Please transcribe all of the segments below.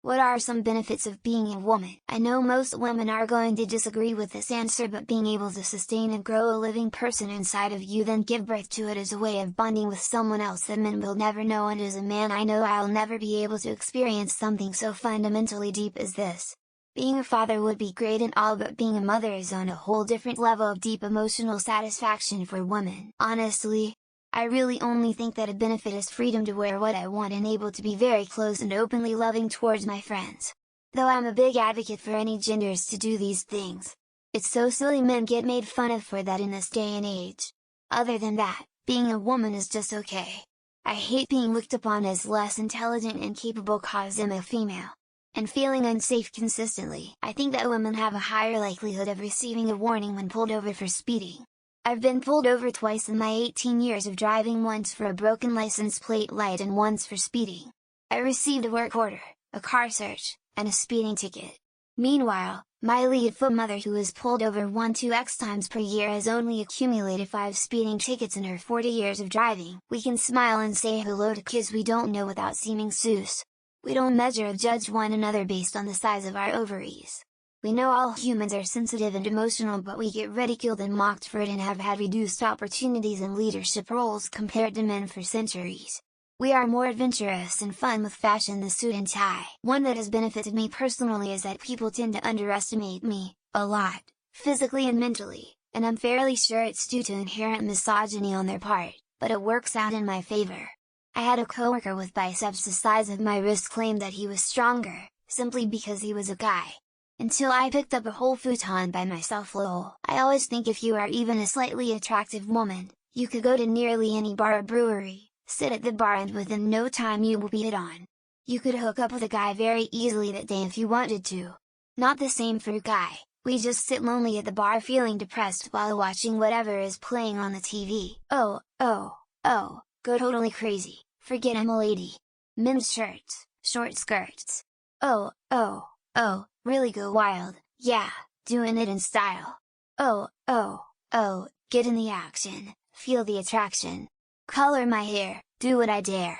What are some benefits of being a woman? I know most women are going to disagree with this answer, but being able to sustain and grow a living person inside of you, then give birth to it, is a way of bonding with someone else that men will never know, and as a man I know I'll never be able to experience something so fundamentally deep as this. Being a father would be great and all, but being a mother is on a whole different level of deep emotional satisfaction for women. Honestly, I really only think that a benefit is freedom to wear what I want and able to be very close and openly loving towards my friends. Though I'm a big advocate for any genders to do these things. It's so silly men get made fun of for that in this day and age. Other than that, being a woman is just okay. I hate being looked upon as less intelligent and capable cause I'm a female. And feeling unsafe consistently. I think that women have a higher likelihood of receiving a warning when pulled over for speeding. I've been pulled over twice in my 18 years of driving, once for a broken license plate light and once for speeding. I received a work order, a car search, and a speeding ticket. Meanwhile, my lead foot mother, who is pulled over 1-2x times per year, has only accumulated 5 speeding tickets in her 40 years of driving. We can smile and say hello to kids we don't know without seeming sus. We don't measure or judge one another based on the size of our ovaries. We know all humans are sensitive and emotional, but we get ridiculed and mocked for it and have had reduced opportunities in leadership roles compared to men for centuries. We are more adventurous and fun with fashion than suit and tie. One that has benefited me personally is that people tend to underestimate me, a lot, physically and mentally, and I'm fairly sure it's due to inherent misogyny on their part, but it works out in my favor. I had a coworker with biceps the size of my wrist claim that he was stronger, simply because he was a guy. Until I picked up a whole futon by myself, lol. I always think if you are even a slightly attractive woman, you could go to nearly any bar or brewery, sit at the bar, and within no time you will be hit on. You could hook up with a guy very easily that day if you wanted to. Not the same for a guy. We just sit lonely at the bar feeling depressed while watching whatever is playing on the TV. Oh, go totally crazy, forget I'm a lady. Men's shirts, short skirts. Oh, really go wild, yeah, doing it in style. Oh, get in the action, feel the attraction. Color my hair, do what I dare.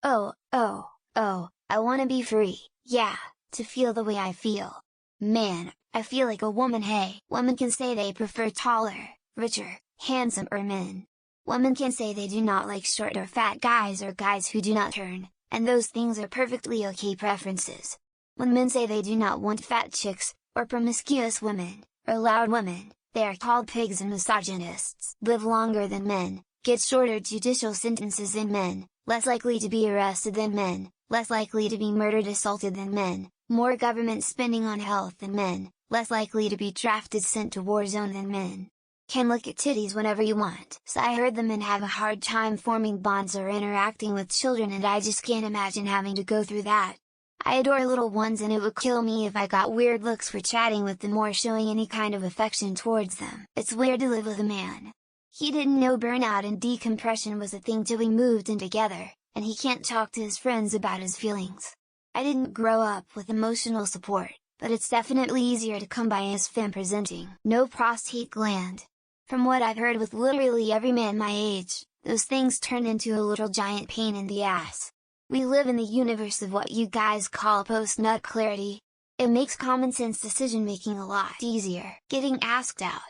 Oh, I wanna be free, yeah, to feel the way I feel. Man, I feel like a woman. Hey, women can say they prefer taller, richer, handsomer men. Women can say they do not like short or fat guys or guys who do not turn, and those things are perfectly okay preferences. When men say they do not want fat chicks, or promiscuous women, or loud women, they are called pigs and misogynists. Live longer than men, get shorter judicial sentences than men, less likely to be arrested than men, less likely to be murdered, assaulted than men, more government spending on health than men, less likely to be drafted, sent to war zone than men. Can look at titties whenever you want. So I heard the men have a hard time forming bonds or interacting with children, and I just can't imagine having to go through that. I adore little ones, and it would kill me if I got weird looks for chatting with them or showing any kind of affection towards them. It's weird to live with a man. He didn't know burnout and decompression was a thing till we moved in together, and he can't talk to his friends about his feelings. I didn't grow up with emotional support, but it's definitely easier to come by as femme presenting. No prostate gland. From what I've heard with literally every man my age, those things turn into a little giant pain in the ass. We live in the universe of what you guys call post-nut clarity. It makes common sense decision making a lot easier. Getting asked out.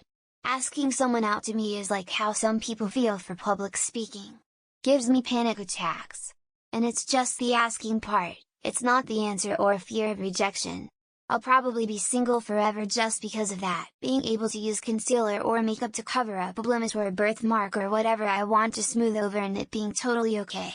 Asking someone out to me is like how some people feel for public speaking. Gives me panic attacks. And it's just the asking part, it's not the answer or fear of rejection. I'll probably be single forever just because of that. Being able to use concealer or makeup to cover up a blemish or a birthmark or whatever I want to smooth over, and it being totally okay.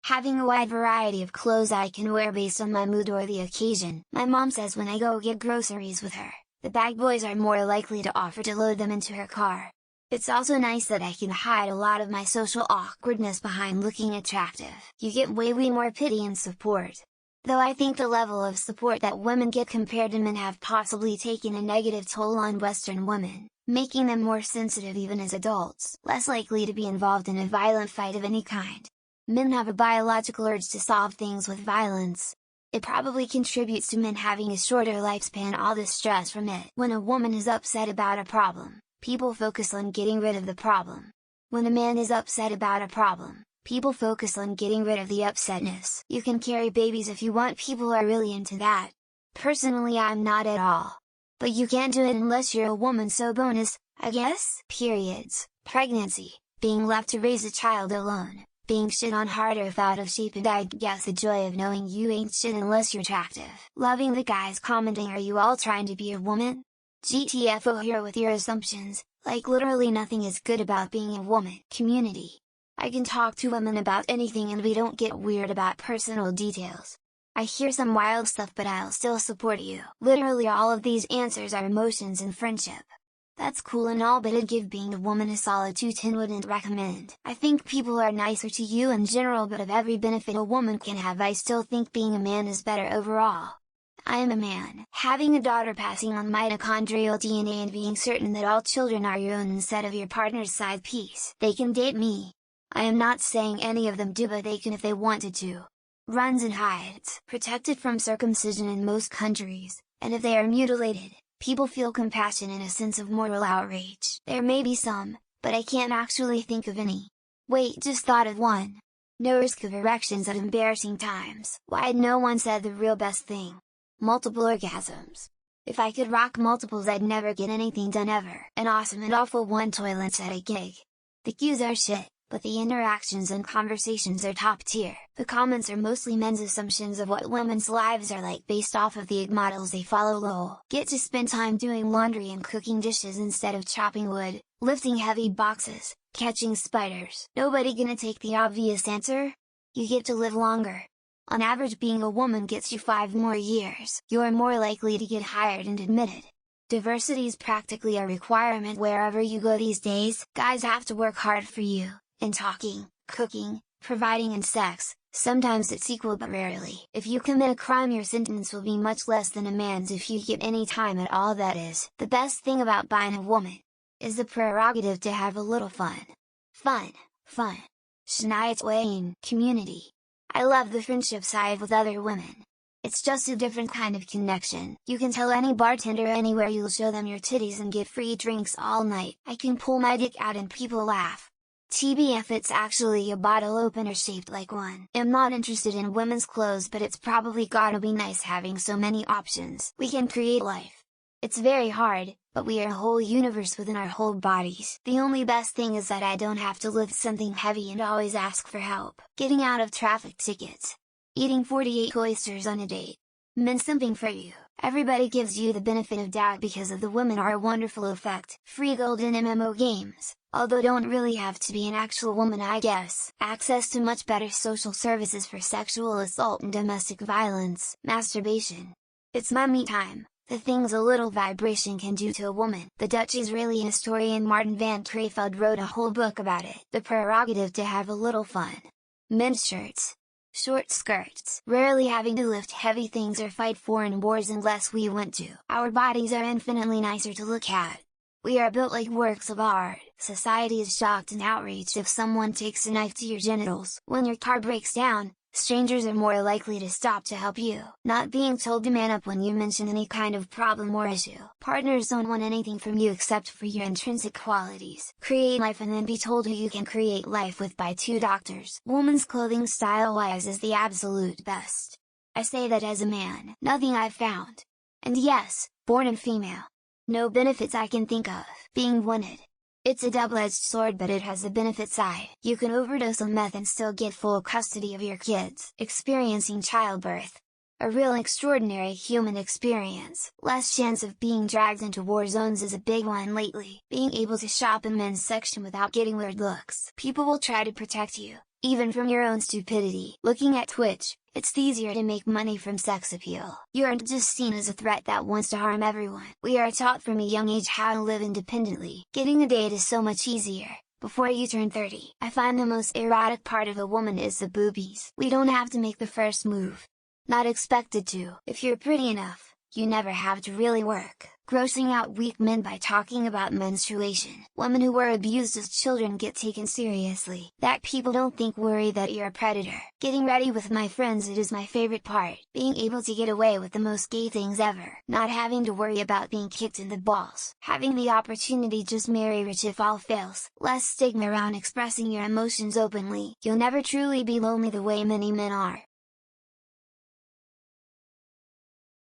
Having a wide variety of clothes I can wear based on my mood or the occasion. My mom says when I go get groceries with her, the bag boys are more likely to offer to load them into her car. It's also nice that I can hide a lot of my social awkwardness behind looking attractive. You get way more pity and support. Though I think the level of support that women get compared to men have possibly taken a negative toll on Western women, making them more sensitive even as adults, less likely to be involved in a violent fight of any kind. Men have a biological urge to solve things with violence. It probably contributes to men having a shorter lifespan, all the stress from it. When a woman is upset about a problem, people focus on getting rid of the problem. When a man is upset about a problem, People focus on getting rid of the upsetness. You can carry babies if you want, people are really into that. Personally I'm not at all. But you can't do it unless you're a woman, so bonus, I guess? Periods, pregnancy, being left to raise a child alone, being shit on hard or out of shape, and I guess the joy of knowing you ain't shit unless you're attractive. Loving the guys commenting, are you all trying to be a woman? GTFO here with your assumptions, like literally nothing is good about being a woman. Community. I can talk to women about anything and we don't get weird about personal details. I hear some wild stuff but I'll still support you. Literally all of these answers are emotions and friendship. That's cool and all, but I'd give being a woman a solid 2/10, wouldn't recommend. I think people are nicer to you in general, but of every benefit a woman can have, I still think being a man is better overall. I am a man. Having a daughter, passing on mitochondrial DNA, and being certain that all children are your own instead of your partner's side piece. They can date me. I am not saying any of them do, but they can if they wanted to. Runs and hides. Protected from circumcision in most countries, and if they are mutilated, people feel compassion and a sense of moral outrage. There may be some, but I can't actually think of any. Wait, just thought of one. No risk of erections at embarrassing times. Why'd no one said the real best thing? Multiple orgasms. If I could rock multiples I'd never get anything done ever. An awesome and awful one, toilets at a gig. The cues are shit, but the interactions and conversations are top tier. The comments are mostly men's assumptions of what women's lives are like based off of the models they follow. Lol. Get to spend time doing laundry and cooking dishes instead of chopping wood, lifting heavy boxes, catching spiders. Nobody gonna take the obvious answer? You get to live longer. On average being a woman gets you 5 more years. You're more likely to get hired and admitted. Diversity's practically a requirement wherever you go these days. Guys have to work hard for you. In talking, cooking, providing and sex, sometimes it's equal but rarely. If you commit a crime your sentence will be much less than a man's if you get any time at all. That is, the best thing about buying a woman, is the prerogative to have a little fun. Fun. Shania Twain. Community. I love the friendship side with other women. It's just a different kind of connection. You can tell any bartender anywhere you'll show them your titties and get free drinks all night. I can pull my dick out and people laugh. TBF, it's actually a bottle opener shaped like one. I'm not interested in women's clothes, but it's probably gotta be nice having so many options. We can create life. It's very hard, but we are a whole universe within our whole bodies. The only best thing is that I don't have to lift something heavy and always ask for help. Getting out of traffic tickets. Eating 48 oysters on a date. Men simping for you. Everybody gives you the benefit of doubt because of the women are a wonderful effect. Free gold in MMO games. Although don't really have to be an actual woman, I guess. Access to much better social services for sexual assault and domestic violence. Masturbation. It's my me time. The things a little vibration can do to a woman. The Dutch Israeli historian Martin van Creveld wrote a whole book about it. The prerogative to have a little fun. Men's shirts. Short skirts. Rarely having to lift heavy things or fight foreign wars unless we want to. Our bodies are infinitely nicer to look at. We are built like works of art. Society is shocked and outraged if someone takes a knife to your genitals. When your car breaks down, strangers are more likely to stop to help you. Not being told to man up when you mention any kind of problem or issue. Partners don't want anything from you except for your intrinsic qualities. Create life and then be told who you can create life with by 2 doctors. Woman's clothing style-wise is the absolute best. I say that as a man. Nothing I've found. And yes, born and female. No benefits I can think of. Being wanted. It's a double-edged sword, but it has the benefit side. You can overdose on meth and still get full custody of your kids. Experiencing childbirth. A real extraordinary human experience. Less chance of being dragged into war zones is a big one lately. Being able to shop in men's section without getting weird looks. People will try to protect you, even from your own stupidity. Looking at Twitch, it's easier to make money from sex appeal. You aren't just seen as a threat that wants to harm everyone. We are taught from a young age how to live independently. Getting a date is so much easier, before you turn 30. I find the most erotic part of a woman is the boobies. We don't have to make the first move. Not expected to. If you're pretty enough, You never have to really work, grossing out weak men by talking about menstruation. Women who were abused as children get taken seriously. That people don't think worry that you're a predator. Getting ready with my friends, it is my favorite part. Being able to get away with the most gay things ever. Not having to worry about being kicked in the balls. Having the opportunity just marry rich if all fails. Less stigma around expressing your emotions openly. You'll never truly be lonely the way many men are.